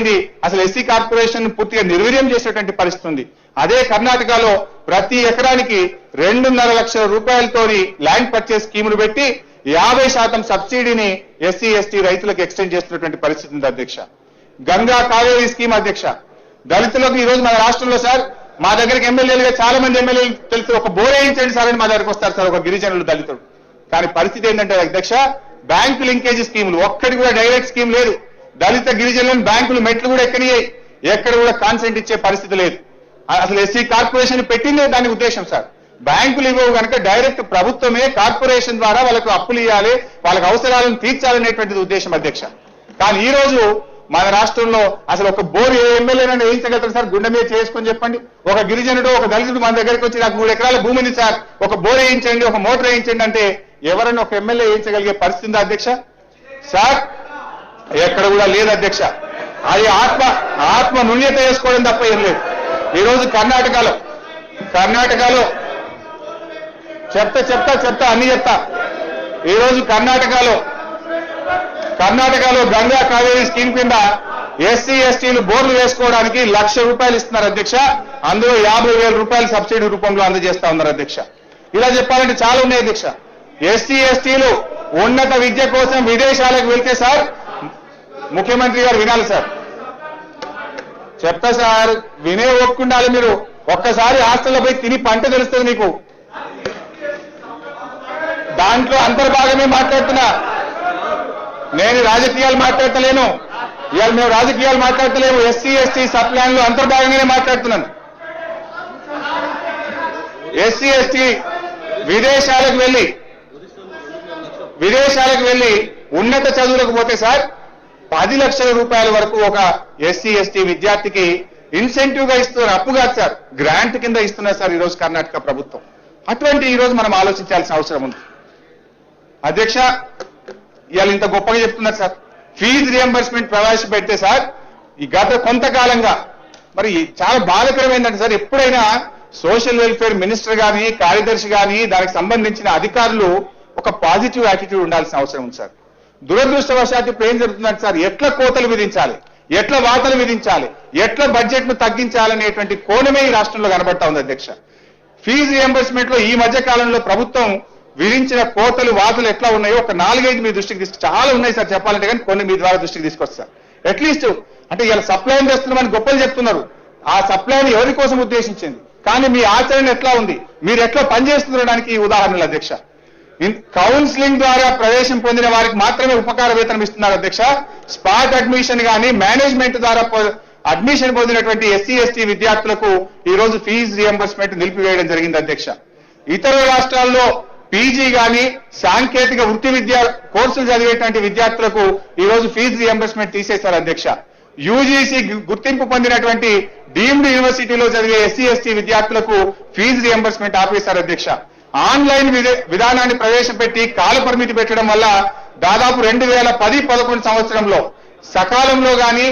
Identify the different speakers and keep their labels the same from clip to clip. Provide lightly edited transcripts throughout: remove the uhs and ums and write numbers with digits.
Speaker 1: అయిపోయింది. అసలు SC corporation పూర్తిగా నిర్వీర్యం చేసేటువంటి పరిస్థితి ఉంది. అదే కర్ణాటకలో ప్రతి ఎకరానికి 2.5 లక్షల రూపాయలతోని ల్యాండ్ పర్చేస్ స్కీములు పెట్టి 50% సబ్సిడీని ఎస్సీ ఎస్టీ రైతులకు ఎక్స్టెండ్ చేస్తున్నటువంటి పరిస్థితి ఉంది అధ్యక్ష. గంగా కావేరీ స్కీమ్ అధ్యక్ష, దళితులకు ఈ రోజు మన రాష్ట్రంలో సార్ మా దగ్గరికి ఎమ్మెల్యేలుగా చాలా మంది ఎమ్మెల్యేలు తెలుసు, ఒక బోర్ వేయించండి సార్ అని మా దగ్గరకు వస్తారు సార్, ఒక గిరిజనులు దళితుడు. కానీ పరిస్థితి ఏంటంటే అధ్యక్ష, బ్యాంకు లింకేజ్ స్కీములు ఒక్కటి కూడా డైరెక్ట్ స్కీమ్ లేదు. దళిత గిరిజనులను బ్యాంకులు మెట్లు కూడా ఎక్కనియ్యాయి, ఎక్కడ కూడా కాన్సెంట్ ఇచ్చే పరిస్థితి లేదు. అసలు ఎస్సీ కార్పొరేషన్ పెట్టిందే దాని ఉద్దేశం సార్. బ్యాంకులు ఇవ్వవు కనుక డైరెక్ట్ ప్రభుత్వమే కార్పొరేషన్ ద్వారా వాళ్ళకు అప్పులు ఇవ్వాలి, వాళ్ళకి అవసరాలను తీర్చాలనేటువంటిది ఉద్దేశం అధ్యక్ష. కానీ ఈ రోజు మన రాష్ట్రంలో అసలు ఒక బోర్ ఏ ఎమ్మెల్యేనైనా వేయించగలుగుతారు సార్? గుండె మీద చేసుకొని చెప్పండి. ఒక గిరిజనుడు ఒక దళితుడు మన దగ్గరికి వచ్చి నాకు 3 ఎకరాల భూమిని సార్ ఒక బోర్ వేయించండి, ఒక మోటార్ వేయించండి అంటే ఎవరైనా ఒక ఎమ్మెల్యే వేయించగలిగే పరిస్థితి అధ్యక్ష? సార్ ఎక్కడ కూడా లేదు అధ్యక్ష. అది ఆత్మ నుణ్యత చేసుకోవడం తప్ప ఏం లేదు. ఈ రోజు కర్ణాటకలో చెప్తా అన్ని చెప్తా. ఈ రోజు కర్ణాటకలో గంగా కావేరీ స్కీమ్ కింద ఎస్సీ ఎస్టీలు బోర్లు వేసుకోవడానికి 1 లక్ష రూపాయలు ఇస్తున్నారు అధ్యక్ష. అందులో 50,000 రూపాయలు సబ్సిడీ రూపంలో అందజేస్తా ఉన్నారు అధ్యక్ష. ఇలా చెప్పాలంటే చాలా ఉన్నాయి అధ్యక్ష. ఎస్సీ ఎస్టీలు ఉన్నత విద్య కోసం విదేశాలకు వెళ్తే సార్, ముఖ్యమంత్రి గారు వినాలి సార్, చెప్తా సార్, వినే ఒప్పుకుండాలి మీరు. ఒక్కసారి హాస్టల్లో పోయి తిని పంట తెలుస్తుంది మీకు. దాంట్లో అంతర్భాగమే మాట్లాడుతున్నా నేను, రాజకీయాలు మాట్లాడతలేను. ఇవాళ మేము రాజకీయాలు మాట్లాడతలేము, ఎస్సీ ఎస్టీ సబ్ ప్లాన్ లో అంతర్భాగంగానే మాట్లాడుతున్నాను. ఎస్సీ ఎస్టీ విదేశాలకు వెళ్లి ఉన్నత చదువులకు పోతే సార్ 10 లక్షల రూపాయల వరకు ఒక ఎస్సీ ఎస్టీ విద్యార్థికి ఇన్సెంటివ్ గా ఇస్తున్నారు. అప్పు కాదు సార్, గ్రాంట్ కింద ఇస్తున్నారు సార్ ఈరోజు కర్ణాటక ప్రభుత్వం. అటువంటి ఈరోజు మనం ఆలోచించాల్సిన అవసరం ఉంది అధ్యక్ష. ఇవాళ ఇంత గొప్పగా చెప్తున్నారు సార్, ఫీజు రియంబర్స్మెంట్ ప్రవేశపెడితే సార్ ఈ గత కొంతకాలంగా మరి చాలా బాధాకరం ఏంటంటే సార్, ఎప్పుడైనా సోషల్ వెల్ఫేర్ మినిస్టర్ గాని కార్యదర్శి గాని దానికి సంబంధించిన అధికారులు ఒక పాజిటివ్ యాటిట్యూడ్ ఉండాల్సిన అవసరం ఉంది సార్. దురదృష్టవశాత్తు ఇప్పుడు ఏం జరుగుతుందంటే సార్, ఎట్లా కోతలు విధించాలి, ఎట్లా వాతలు విధించాలి, ఎట్లా బడ్జెట్ ను తగ్గించాలనేటువంటి కోణమే ఈ రాష్ట్రంలో కనబడతా ఉంది అధ్యక్ష. ఫీజు రియంబర్స్మెంట్ లో ఈ మధ్య కాలంలో ప్రభుత్వం విధించిన కోతలు వాతలు ఎట్లా ఉన్నాయో ఒక 4-5 మీ దృష్టికి చాలా ఉన్నాయి సార్ చెప్పాలంటే, కానీ కొన్ని మీ ద్వారా దృష్టికి తీసుకొస్తారు. అట్లీస్ట్ అంటే ఇలా సప్లైన్ చేస్తున్నామని గొప్పలు చెప్తున్నారు. ఆ సప్లైన్ ఎవరి కోసం ఉద్దేశించింది, కానీ మీ ఆచరణ ఎట్లా ఉంది, మీరు ఎట్లా పనిచేస్తుండడానికి ఈ ఉదాహరణలు అధ్యక్ష. కౌన్సిలింగ్ ద్వారా ప్రవేశం పొందిన వారికి మాత్రమే ఉపకార వేతనం ఇస్తున్నారు అధ్యక్ష. స్పాట్ అడ్మిషన్ కానీ మేనేజ్మెంట్ ద్వారా అడ్మిషన్ పొందినటువంటి ఎస్సీ ఎస్టీ విద్యార్థులకు ఈ రోజు ఫీజు రియంబర్స్మెంట్ నిలిపివేయడం జరిగింది అధ్యక్ష. ఇతర రాష్ట్రాల్లో పీజీ కానీ సాంకేతిక వృత్తి విద్యా కోర్సులు చదివేటువంటి విద్యార్థులకు ఈ రోజు ఫీజు రియంబర్స్మెంట్ తీసేశారు అధ్యక్ష. యూజీసీ గుర్తింపు పొందినటువంటి డీమ్డ్ యూనివర్సిటీలో చదివే ఎస్సీ ఎస్టీ విద్యార్థులకు ఫీజు రియంబర్స్మెంట్ ఆపేశారు అధ్యక్ష. ఆన్లైన్ విధానాన్ని ప్రవేశపెట్టి కాల పరిమితి పెట్టడం వల్ల దాదాపు 2010-11 సంవత్సరంలో సకాలంలో గాని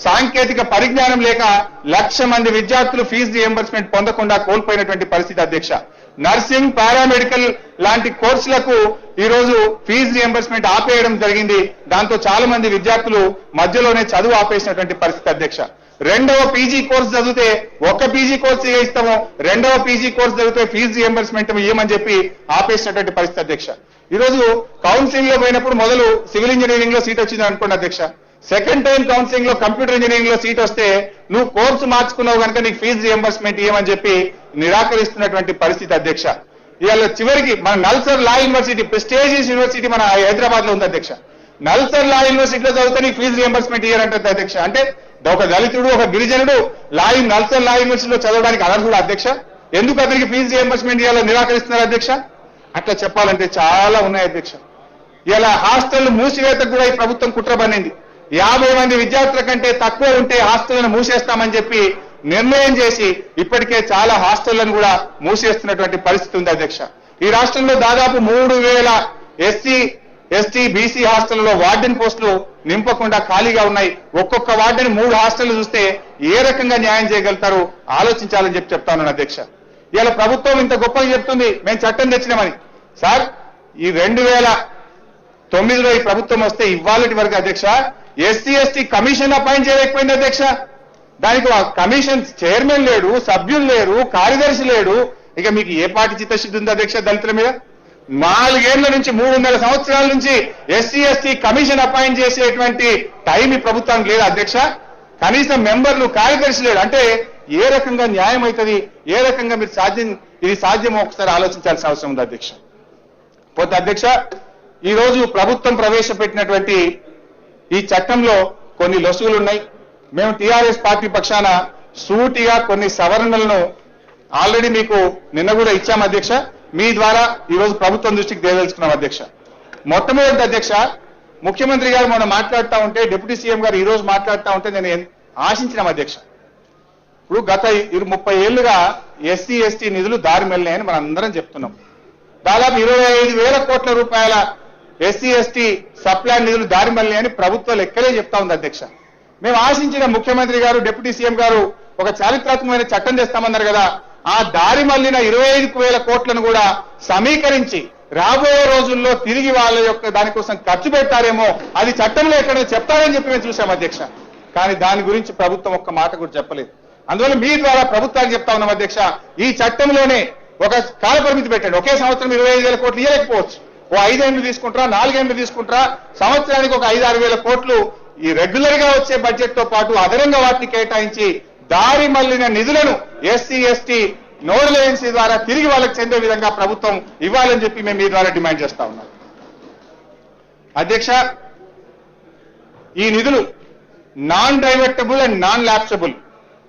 Speaker 1: సాంకేతిక పరిజ్ఞానం లేక 1 లక్ష మంది విద్యార్థులు ఫీజు రియంబర్స్మెంట్ పొందకుండా కోల్పోయినటువంటి పరిస్థితి అధ్యక్ష. నర్సింగ్, పారామెడికల్ లాంటి కోర్సులకు ఈ రోజు ఫీజు రియంబర్స్మెంట్ ఆపేయడం జరిగింది. దాంతో చాలా మంది విద్యార్థులు మధ్యలోనే చదువు ఆపేసినటువంటి పరిస్థితి అధ్యక్ష. 2వ పీజీ కోర్సు చదివితే ఒక పీజీ కోర్సు ఇస్తాము, 2వ పీజీ కోర్సు చదివితే ఫీజు రియంబర్స్మెంట్ ఇవ్వమని చెప్పి ఆపేసినటువంటి పరిస్థితి అధ్యక్ష. ఈ రోజు కౌన్సిలింగ్ లో పోయినప్పుడు మొదలు సివిల్ ఇంజనీరింగ్ లో సీట్ వచ్చింది అనుకోండి అధ్యక్ష, సెకండ్ టైం కౌన్సిలింగ్ లో కంప్యూటర్ ఇంజనీరింగ్ లో సీట్ వస్తే నువ్వు కోర్సు మార్చుకున్నావు కనుక నీకు ఫీజు రియంబర్స్మెంట్ ఇవ్వమని చెప్పి నిరాకరిస్తున్నటువంటి పరిస్థితి అధ్యక్ష. ఇవాళ చివరికి మన నల్సర్ లా యూనివర్సిటీ, ప్రెస్టీజియస్ యూనివర్సిటీ మన హైదరాబాద్ లో ఉంది అధ్యక్ష. నల్సర్ లా యూనివర్సిటీలో చదివితే నీకు ఫీజు రియంబర్స్మెంట్ ఇయ్యారంటే అధ్యక్ష. అంటే ఒక దళితుడు ఒక గిరిజనుడు నల్సర్ లా యూనివర్సిటీలో చదవడానికి అనర్హుడు అధ్యక్ష. ఎందుకు అతనికి ఫీజు రియంబర్స్మెంట్ ఇవ్వాలని నిరాకరిస్తున్నారు అధ్యక్ష? అట్లా చెప్పాలంటే చాలా ఉన్నాయి అధ్యక్ష. ఇలా హాస్టల్ మూసివేతకు కూడా ఈ ప్రభుత్వం కుట్ర పన్నింది. 50 మంది విద్యార్థుల కంటే తక్కువ ఉంటే హాస్టళ్లను మూసేస్తామని చెప్పి నిర్ణయం చేసి ఇప్పటికే చాలా హాస్టళ్లను కూడా మూసేస్తున్నటువంటి పరిస్థితి ఉంది అధ్యక్ష. ఈ రాష్ట్రంలో దాదాపు 3000 ఎస్సీ ఎస్టీ బీసీ హాస్టల్లో వార్డెన్ పోస్టులు నింపకుండా ఖాళీగా ఉన్నాయి. ఒక్కొక్క వార్డెన్ 3 హాస్టళ్లు చూస్తే ఏ రకంగా న్యాయం చేయగలుగుతారు ఆలోచించాలని చెప్తా ఉన్నాను అధ్యక్ష. ఇవాళ ప్రభుత్వం ఇంత గొప్పగా చెప్తుంది మేము చట్టం తెచ్చినామని. సార్ ఈ 2009లో ఈ ప్రభుత్వం వస్తే ఇవాళటి వరకు అధ్యక్ష ఎస్సీ ఎస్టీ కమిషన్ అపాయింట్ చేయలేకపోయింది అధ్యక్ష. దానికి కమిషన్ చైర్మన్ లేడు, సభ్యులు లేరు, కార్యదర్శి లేడు. ఇక మీకు ఏ పార్టీ చిత్తశుద్ధి ఉంది అధ్యక్ష దళితుల మీద? 4 ఏళ్ల నుంచి 3.5 సంవత్సరాల నుంచి ఎస్సీ ఎస్టీ కమిషన్ అపాయింట్ చేసేటువంటి టైం ఈ ప్రభుత్వానికి లేదు అధ్యక్ష. కనీసం మెంబర్లు, కార్యదర్శి లేడు. అంటే ఏ రకంగా న్యాయం అవుతుంది, ఏ రకంగా మీరు ఇది సాధ్యమో ఒకసారి ఆలోచించాల్సిన అవసరం ఉంది అధ్యక్ష. పోతే అధ్యక్ష, ఈ రోజు ప్రభుత్వం ప్రవేశపెట్టినటువంటి ఈ చట్టంలో కొన్ని లొసుగులు ఉన్నాయి. మేము టీఆర్ఎస్ పార్టీ పక్షాన సూటిగా కొన్ని సవరణలను ఆల్రెడీ మీకు నిన్న కూడా ఇచ్చాం అధ్యక్ష. మీ ద్వారా ఈ రోజు ప్రభుత్వం దృష్టికి తేదలుచుకున్నాం అధ్యక్ష. మొట్టమొదటి అధ్యక్ష, ముఖ్యమంత్రి గారు మనం మాట్లాడుతూ ఉంటే, డిప్యూటీ సీఎం గారు ఈ రోజు మాట్లాడుతూ ఉంటే నేను ఆశించినాం అధ్యక్ష. ఇప్పుడు గత 30 ఏళ్లుగా ఎస్సీ ఎస్టీ నిధులు దారి మెల్లినాయని మనం అందరం చెప్తున్నాం. దాదాపు 25,000 కోట్ల రూపాయల ఎస్సీ ఎస్టీ సప్లాన్ నిధులు దారి మెల్లినాయని ప్రభుత్వం లెక్కలే చెప్తా ఉంది అధ్యక్ష. మేము ఆశించిన ముఖ్యమంత్రి గారు, డిప్యూటీ సీఎం గారు ఒక చారిత్రాత్మకమైన చట్టం చేస్తామన్నారు కదా, ఆ దారి మళ్లిన 25,000 కోట్లను కూడా సమీకరించి రాబోయే రోజుల్లో తిరిగి వాళ్ళ యొక్క దానికోసం ఖర్చు పెట్టారేమో, అది చట్టంలో ఎక్కడ చెప్తారని చెప్పి మేము చూసాం అధ్యక్ష. కానీ దాని గురించి ప్రభుత్వం ఒక్క మాట కూడా చెప్పలేదు. అందువల్ల మీ ద్వారా ప్రభుత్వానికి చెప్తా ఉన్నాం అధ్యక్ష, ఈ చట్టంలోనే ఒక కాల పరిమితి పెట్టండి. ఒకే సంవత్సరం 25,000 కోట్లు ఇవ్వలేకపోవచ్చు. ఓ 5 ఏళ్ళు తీసుకుంటారా, 4 ఏళ్ళు తీసుకుంటారా, సంవత్సరానికి ఒక 5-6 వేల కోట్లు ఈ రెగ్యులర్ గా వచ్చే బడ్జెట్ తో పాటు అదనంగా వాటిని కేటాయించి దారి మళ్లిన నిధులను ఎస్సీ ఎస్టీ నోడల్ ఏజెన్సీ ద్వారా తిరిగి వాళ్ళకి చెందే విధంగా ప్రభుత్వం ఇవ్వాలని చెప్పి మేము మీ ద్వారా డిమాండ్ చేస్తా ఉన్నాం అధ్యక్ష. ఈ నిధులు non divertible and non lapsable,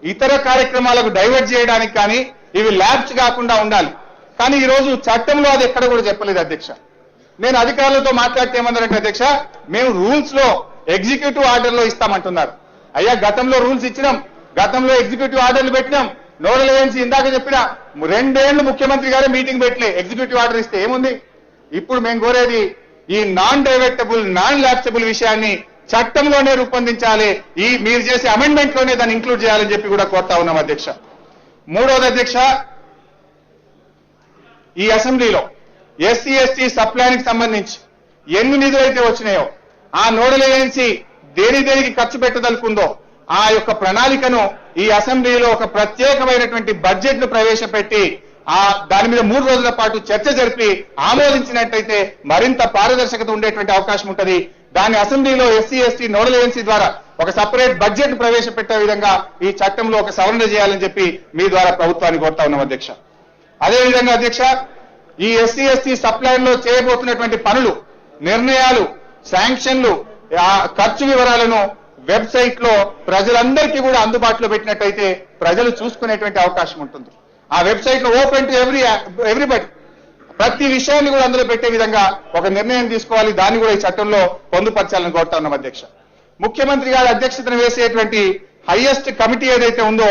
Speaker 1: ఇతర కార్యక్రమాలకు డైవర్ట్ చేయడానికి కానీ ఇవి ల్యాప్స్ కాకుండా ఉండాలి. కానీ ఈ రోజు చట్టంలో అది ఎక్కడ కూడా చెప్పలేదు అధ్యక్ష. నేను అధికారులతో మాట్లాడితే ఏమన్నారంటే అధ్యక్ష, మేము రూల్స్ లో ఎగ్జిక్యూటివ్ ఆర్డర్ లో ఇస్తామంటున్నారు. అయ్యా, గతంలో రూల్స్ ఇచ్చినాం, గతంలో ఎగ్జిక్యూటివ్ ఆర్డర్లు పెట్టినాం. నోడల్ ఏజెన్సీ ఇందాక చెప్పిన 2 ఏళ్లు ముఖ్యమంత్రి గారే మీటింగ్ పెట్టలే, ఎగ్జిక్యూటివ్ ఆర్డర్ ఇస్తే ఏముంది? ఇప్పుడు మేము కోరేది ఈ నాన్ డైవర్టబుల్, నాన్ ల్యాప్సబుల్ విషయాన్ని చట్టంలోనే రూపొందించాలి. ఈ మీరు చేసే అమెండ్మెంట్ లోనే దాన్ని ఇంక్లూడ్ చేయాలని చెప్పి కూడా కోరుతా ఉన్నాం అధ్యక్ష. మూడవది అధ్యక్ష, ఈ అసెంబ్లీలో ఎస్సీ ఎస్టీ సప్లానికి సంబంధించి ఎన్ని నిధులైతే వచ్చినాయో, ఆ నోడల్ ఏజెన్సీ దేనికి ఖర్చు పెట్టదలుకుందో ఆ యొక్క ప్రణాళికను ఈ అసెంబ్లీలో ఒక ప్రత్యేకమైనటువంటి బడ్జెట్ ను ప్రవేశపెట్టి దాని మీద 3 రోజుల పాటు చర్చ జరిపి ఆమోదించినట్టయితే మరింత పారదర్శకత ఉండేటువంటి అవకాశం ఉంటుంది. దాని అసెంబ్లీలో ఎస్సీ ఎస్టీ నోడల్ ఏజెన్సీ ద్వారా ఒక సపరేట్ బడ్జెట్ ప్రవేశపెట్టే విధంగా ఈ చట్టంలో ఒక సవరణ చేయాలని చెప్పి మీ ద్వారా ప్రభుత్వాన్ని కోరుతా ఉన్నాం అధ్యక్ష. అదేవిధంగా అధ్యక్ష, ఈ ఎస్సీ ఎస్టీ సప్లైన్ లో చేయబోతున్నటువంటి పనులు, నిర్ణయాలు, శాంక్షన్లు, ఖర్చు వివరాలను వెబ్సైట్ లో ప్రజలందరికీ కూడా అందుబాటులో పెట్టినట్టయితే ప్రజలు చూసుకునేటువంటి అవకాశం ఉంటుంది. ఆ వెబ్సైట్ లో ఓపెన్ టు ఎవ్రీబడి, ప్రతి విషయాన్ని కూడా అందులో పెట్టే విధంగా ఒక నిర్ణయం తీసుకోవాలి. దాన్ని కూడా ఈ చట్టంలో పొందుపరచాలని కోరుతా ఉన్నాం అధ్యక్ష. ముఖ్యమంత్రి గారి అధ్యక్షతను వేసేటువంటి హైయెస్ట్ కమిటీ ఏదైతే ఉందో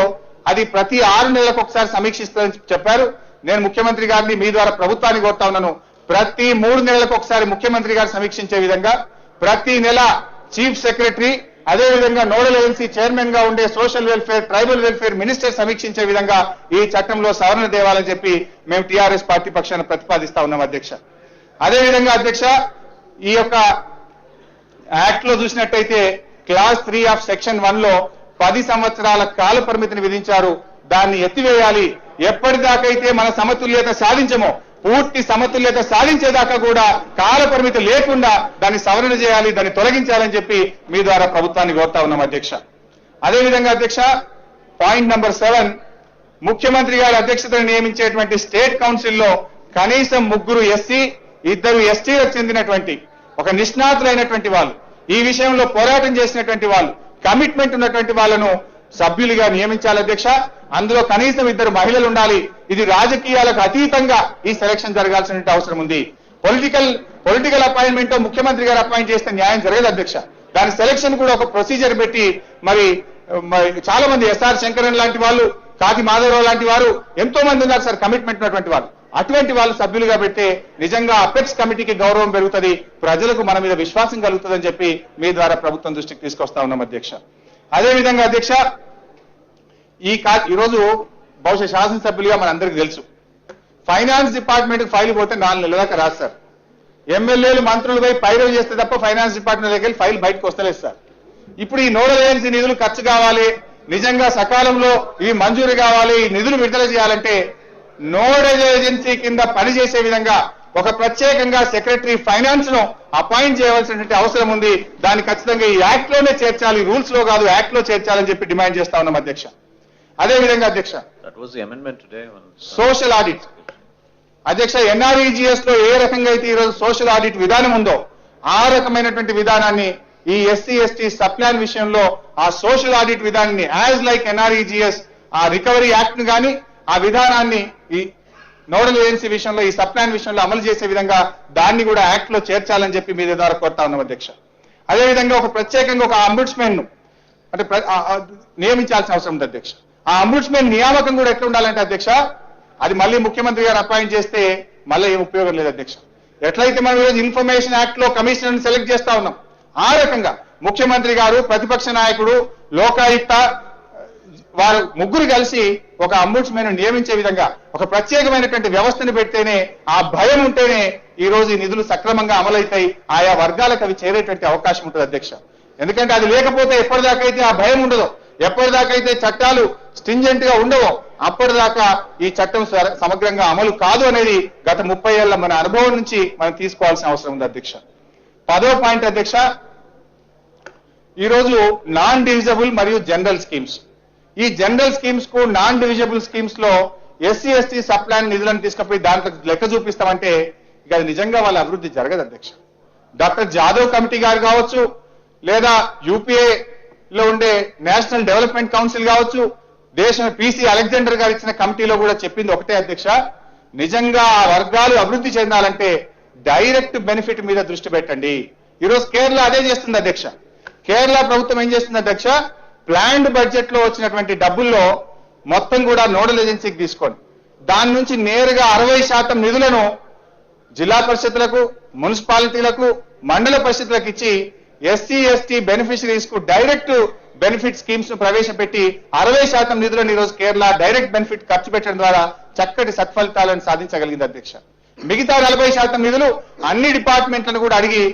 Speaker 1: అది ప్రతి 6 నెలలకు ఒకసారి సమీక్షిస్తుందని చెప్పారు. నేను ముఖ్యమంత్రి గారిని మీ ద్వారా ప్రభుత్వాన్ని కోరుతా ఉన్నాను, ప్రతి 3 నెలలకు ఒకసారి ముఖ్యమంత్రి గారు సమీక్షించే విధంగా ప్రతి నెల చీఫ్ సెక్రటరీ, అదేవిధంగా నోడల్ ఏజెన్సీ చైర్మన్ గా ఉండే social welfare, tribal welfare minister సమీక్షించే విధంగా ఈ చట్టంలో సవరణ తేవాలని చెప్పి మేము టీఆర్ఎస్ పార్టీ పక్షాన ప్రతిపాదిస్తా ఉన్నాం అధ్యక్ష. అదేవిధంగా అధ్యక్ష, ఈ యొక్క యాక్ట్ లో చూసినట్టయితే క్లాస్ 3 ఆఫ్ సెక్షన్ 1 లో 10 సంవత్సరాల కాల పరిమితిని విధించారు. దాన్ని ఎత్తివేయాలి. ఎప్పటిదాకైతే మన సమతుల్యత సాధించమో, పూర్తి సమతుల్యత సాధించేదాకా కూడా కాల పరిమితి లేకుండా దాన్ని సవరణ చేయాలి, దాన్ని తొలగించాలని చెప్పి మీ ద్వారా ప్రభుత్వాన్ని కోరుతా ఉన్నాం అధ్యక్ష. అదేవిధంగా అధ్యక్ష, పాయింట్ నంబర్ 7, ముఖ్యమంత్రి గారి అధ్యక్షతను నియమించేటువంటి స్టేట్ కౌన్సిల్లో కనీసం 3 ఎస్సీ, 2 ఎస్టీలకు చెందినటువంటి ఒక నిష్ణాతులైనటువంటి వాళ్ళు, ఈ విషయంలో పోరాటం చేసినటువంటి వాళ్ళు, కమిట్మెంట్ ఉన్నటువంటి వాళ్ళను సభ్యులుగా నియమించాలి అధ్యక్ష. అందులో కనీసం 2 మహిళలు ఉండాలి. ఇది రాజకీయాలకు అతీతంగా ఈ సెలక్షన్ జరగాల్సిన అవసరం ఉంది. పొలిటికల్ అపాయింట్మెంట్ ముఖ్యమంత్రి గారు అపాయింట్ చేస్తే న్యాయం జరగదు అధ్యక్ష. దాని సెలక్షన్ కూడా ఒక ప్రొసీజర్ పెట్టి మరి చాలా మంది ఎస్ఆర్ శంకరన్ లాంటి వాళ్ళు, కాకి మాధవరావు లాంటి వారు ఎంతో మంది ఉన్నారు సార్ కమిట్మెంట్ ఉన్నటువంటి వాళ్ళు. అటువంటి వాళ్ళు సభ్యులుగా పెడితే నిజంగా అపెక్స్ కమిటీకి గౌరవం పెరుగుతుంది, ప్రజలకు మన మీద విశ్వాసం కలుగుతుందని చెప్పి మీ ద్వారా ప్రభుత్వం దృష్టికి తీసుకొస్తా ఉన్నాం అధ్యక్ష. అదేవిధంగా అధ్యక్ష, ఈరోజు బహుశా శాసనసభ్యులుగా మనందరికీ తెలుసు, ఫైనాన్స్ డిపార్ట్మెంట్ ఫైల్ పోతే 4 నెలల దాకా రాదు సార్. ఎమ్మెల్యేలు, మంత్రులు పోయి పైరవి చేస్తే తప్ప ఫైనాన్స్ డిపార్ట్మెంట్ దగ్గర ఫైల్ బయటకు వస్తలేదు సార్. ఇప్పుడు ఈ నోడల్ ఏజెన్సీ నిధులు ఖర్చు కావాలి, నిజంగా సకాలంలో ఇవి మంజూరు కావాలి, ఈ నిధులు విడుదల చేయాలంటే నోడల్ ఏజెన్సీ కింద పనిచేసే విధంగా ఒక ప్రత్యేకంగా సెక్రటరీ ఫైనాన్స్ ను అపాయింట్ చేయవలసినటువంటి అవసరం ఉంది. దాన్ని ఖచ్చితంగా ఈ యాక్ట్ లోనే చేర్చాలి, రూల్స్ లో కాదు యాక్ట్ లో చేర్చాలని చెప్పి డిమాండ్ చేస్తా ఉన్నాం అధ్యక్ష. అదే విధంగా అధ్యక్ష సోషల్ ఆడిట్ అధ్యక్ష, ఎన్ఆర్ఈజీఎస్ లో ఏ రకంగా అయితే ఈరోజు సోషల్ ఆడిట్ విధానం ఉందో ఆ రకమైనటువంటి విధానాన్ని ఈ ఎస్సీ ఎస్టీ సప్లాన్ విషయంలో ఆ సోషల్ ఆడిట్ విధానాన్ని యాజ్ లైక్ ఎన్ఆర్ఈజీఎస్ ఆ రికవరీ యాక్ట్ ను కానీ ఆ విధానాన్ని ఈ నోడల్ ఏజెన్సీ విషయంలో ఈ సప్లాన్ విషయంలో అమలు చేసే విధంగా దాన్ని కూడా యాక్ట్ లో చేర్చాలని చెప్పి మీ ద్వారా కోరుతా ఉన్నాం అధ్యక్ష. అదేవిధంగా ఒక ప్రత్యేకంగా ఒక అంబుడ్స్మెన్ అంటే నియమించాల్సిన అవసరం ఉంది అధ్యక్ష. ఆ అంబుడ్స్మెన్ నియామకం కూడా ఎట్లా ఉండాలంటే అధ్యక్ష, అది మళ్ళీ ముఖ్యమంత్రి గారు అపాయింట్ చేస్తే మళ్ళీ ఏం ఉపయోగం లేదు అధ్యక్ష. ఎట్లయితే మనం ఈరోజు ఇన్ఫర్మేషన్ యాక్ట్ లో కమిషనర్ సెలెక్ట్ చేస్తా ఉన్నాం, ఆ రకంగా ముఖ్యమంత్రి గారు, ప్రతిపక్ష నాయకుడు, లోకాయుక్త వారు ముగ్గురు కలిసి ఒక అంబుడ్స్మెన్ నియమించే విధంగా ఒక ప్రత్యేకమైనటువంటి వ్యవస్థను పెడితేనే, ఆ భయం ఉంటేనే ఈ రోజు ఈ నిధులు సక్రమంగా అమలైతాయి, ఆయా వర్గాలకు అవి చేరేటువంటి అవకాశం ఉంటుంది అధ్యక్ష. ఎందుకంటే అది లేకపోతే ఎప్పటిదాకైతే ఆ భయం ఉండదో, ఎప్పటిదాకైతే చట్టాలు స్ట్రింజెంట్ గా ఉండవో అప్పటిదాకా ఈ చట్టం సమగ్రంగా అమలు కాదు అనేది గత 30 ఏళ్ల మన అనుభవం నుంచి మనం తీసుకోవాల్సిన అవసరం ఉంది అధ్యక్ష. 10వ పాయింట్ అధ్యక్ష, ఈరోజు నాన్ డివిజబుల్ మరియు జనరల్ స్కీమ్స్, ఈ జనరల్ స్కీమ్స్ కు నాన్ డివిజబుల్ స్కీమ్స్ లో ఎస్సీ ఎస్టీ సప్లాన్ నిధులను తీసుకుపోయి దాంట్లో లెక్క చూపిస్తామంటే ఇక అది నిజంగా వాళ్ళ అభివృద్ధి జరగదు అధ్యక్ష. డాక్టర్ జాదవ్ కమిటీ గారు కావచ్చు, లేదా యూపీఏ లో ఉండే నేషనల్ డెవలప్మెంట్ కౌన్సిల్ కావచ్చు, దేశం పీసీ అలెగ్జాండర్ గారు ఇచ్చిన కమిటీలో కూడా చెప్పింది ఒకటే అధ్యక్ష, నిజంగా ఆ వర్గాలు అభివృద్ధి చెందాలంటే డైరెక్ట్ బెనిఫిట్ మీద దృష్టి పెట్టండి. ఈరోజు కేరళ అదే చేస్తుంది అధ్యక్ష. కేరళ ప్రభుత్వం ఏం చేస్తుంది అధ్యక్ష, ప్లాన్డ్ బడ్జెట్ లో వచ్చినటువంటి డబ్బుల్లో మొత్తం కూడా నోడల్ ఏజెన్సీకి తీసుకొని దాని నుంచి నేరుగా 60% నిధులను జిల్లా పరిషత్లకు, మున్సిపాలిటీలకు, మండల పరిషత్లకు ఇచ్చి ఎస్సీ ఎస్టీ బెనిఫిషరీస్ కు డైరెక్ట్ బెనిఫిట్ స్కీమ్స్ ను ప్రవేశపెట్టి 60% నిధులను ఈరోజు కేరళ డైరెక్ట్ బెనిఫిట్ ఖర్చు పెట్టడం ద్వారా చక్కటి సత్ఫలితాలను సాధించగలిగింది అధ్యక్ష. మిగతా 40% నిధులు అన్ని డిపార్ట్మెంట్లను కూడా అడిగి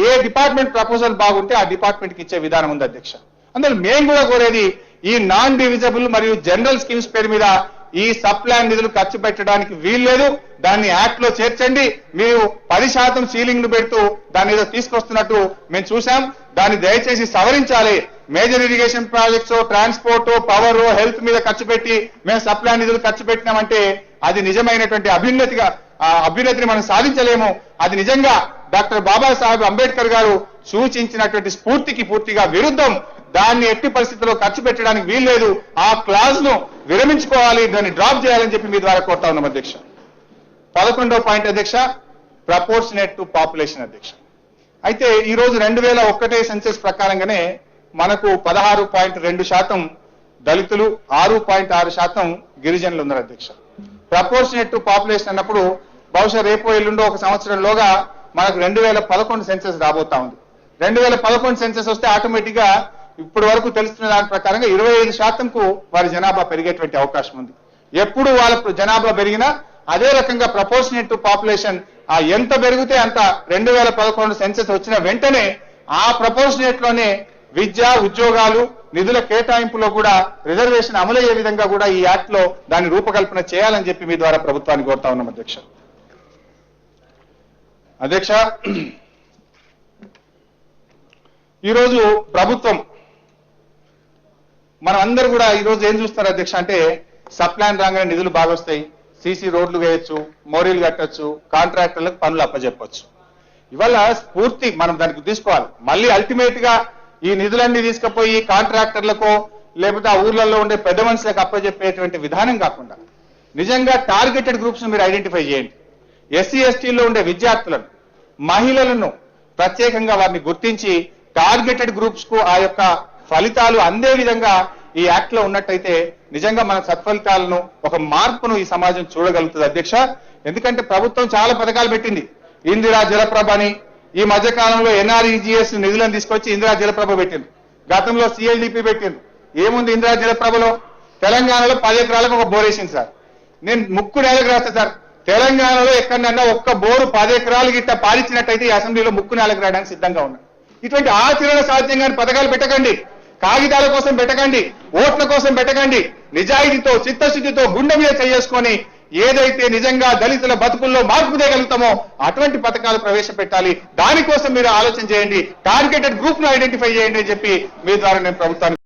Speaker 1: ఏ డిపార్ట్మెంట్ ప్రపోజల్ బాగుంటే ఆ డిపార్ట్మెంట్ కి ఇచ్చే విధానం ఉంది అధ్యక్ష. అందులో మేము కూడా కోరేది ఈ నాన్ డివిజబుల్ మరియు జనరల్ స్కీమ్స్ పేరు మీద ఈ సప్లాన్ నిధులు ఖర్చు పెట్టడానికి వీల్లేదు, దాన్ని యాక్ట్ లో చేర్చండి. మీరు 10% సీలింగ్ ను పెడుతూ దాన్ని ఏదో తీసుకొస్తున్నట్టు మేము చూసాం, దాన్ని దయచేసి సవరించాలి. Major irrigation projects, transport, power, health మీద ఖర్చు పెట్టి మేము సప్లాన్ నిధులు ఖర్చు పెట్టినామంటే అది నిజమైనటువంటి అభ్యున్నతిని మనం సాధించలేము. అది నిజంగా డాక్టర్ బాబాసాహెబ్ అంబేద్కర్ గారు సూచించినటువంటి స్ఫూర్తికి పూర్తిగా విరుద్ధం. దాన్ని ఎట్టి పరిస్థితుల్లో ఖర్చు పెట్టడానికి వీల్లేదు. ఆ క్లాజ్ ను విరమించుకోవాలి, దాన్ని డ్రాప్ చేయాలని చెప్పి మీ ద్వారా కోరుతా ఉన్నాం అధ్యక్ష. 11వ పాయింట్ అధ్యక్ష, ప్రపోర్షనేట్ టు పాపులేషన్ అధ్యక్ష. అయితే ఈ రోజు 2001 సెన్సెస్ ప్రకారంగానే మనకు 16.2% దళితులు, 6.6% గిరిజనులు ఉన్నారు అధ్యక్ష. ప్రపోర్షనేట్ టు పాపులేషన్ అన్నప్పుడు బహుశా రేపు ఎల్లుండో ఒక సంవత్సరంలోగా మనకు 2011 సెన్సెస్ రాబోతా ఉంది. 2011 సెన్సెస్ వస్తే ఆటోమేటిక్ గా ఇప్పటి వరకు తెలుస్తున్న దాని ప్రకారంగా 25%కు వారి జనాభా పెరిగేటువంటి అవకాశం ఉంది. ఎప్పుడు వాళ్ళ జనాభా పెరిగినా అదే రకంగా ప్రపోర్షనేట్ టు పాపులేషన్ ఎంత పెరిగితే అంత 2011 సెన్సెస్ వచ్చిన వెంటనే ఆ ప్రపోర్షనేట్ లోనే విద్య, ఉద్యోగాలు, నిధుల కేటాయింపులో కూడా రిజర్వేషన్ అమలయ్యే విధంగా కూడా ఈ యాక్ట్ లో దాన్ని రూపకల్పన చేయాలని చెప్పి మీ ద్వారా ప్రభుత్వాన్ని కోరుతా ఉన్నాం అధ్యక్ష. అధ్యక్ష, ఈరోజు ప్రభుత్వం మనం అందరూ కూడా ఈరోజు ఏం చూస్తారు అధ్యక్ష అంటే సప్లాన్ రాగానే నిధులు బాగా వస్తాయి, సీసీ రోడ్లు వేయొచ్చు, మోరీలు కట్టొచ్చు, కాంట్రాక్టర్లకు పనులు అప్పచెప్పొచ్చు. ఇవాళ స్ఫూర్తి మనం దానికి తీసుకోవాలి. మళ్ళీ అల్టిమేట్ గా ఈ నిధులన్నీ తీసుకుపోయి కాంట్రాక్టర్లకో లేకపోతే ఆ ఊర్లలో ఉండే పెద్ద మనుషులకు అప్పచెప్పేటువంటి విధానం కాకుండా నిజంగా టార్గెటెడ్ గ్రూప్స్ మీరు ఐడెంటిఫై చేయండి. ఎస్సీ ఎస్టీలో ఉండే విద్యార్థులను, మహిళలను ప్రత్యేకంగా వారిని గుర్తించి టార్గెటెడ్ గ్రూప్స్ కు ఆ యొక్క ఫలితాలు అందే విధంగా ఈ యాక్ట్ లో ఉన్నట్టయితే నిజంగా మన సత్ఫలితాలను, ఒక మార్పును ఈ సమాజం చూడగలుగుతుంది అధ్యక్ష. ఎందుకంటే ప్రభుత్వం చాలా పథకాలు పెట్టింది. ఇందిరా జలప్రభ అని ఈ మధ్య కాలంలో ఎన్ఆర్ఈజీఎస్ నిధులను తీసుకొచ్చి ఇందిరా జలప్రభ పెట్టింది. గతంలో సిఎల్డిపి పెట్టింది. ఏముంది ఇందిరా జలప్రభలో? తెలంగాణలో 10 ఎకరాలకు ఒక బోర్ వేసింది సార్. నేను ముక్కు నేలకు రాస్తా సార్, తెలంగాణలో ఎక్కడన్నా ఒక్క బోరు 10 ఎకరాలు గిట్ట పాలిచ్చినట్టయితే ఈ అసెంబ్లీలో ముక్కు నేలకు రావడానికి సిద్ధంగా ఉన్నా. ఇటువంటి ఆచరణ సాధ్యం కాని పథకాలు పెట్టకండి, కాగితాల కోసం పెట్టకండి, ఓట్ల కోసం పెట్టకండి. నిజాయితీతో, చిత్తశుద్ధితో గుండె మీద చేసుకొని ఏదైతే నిజంగా దళితుల బతుకుల్లో మార్పు తేగలుగుతామో అటువంటి పథకాలు ప్రవేశపెట్టాలి. దానికోసం మీరు ఆలోచన చేయండి, టార్గెటెడ్ గ్రూప్ ను ఐడెంటిఫై చేయండి అని చెప్పి మీ ద్వారా నేను ప్రభుత్వానికి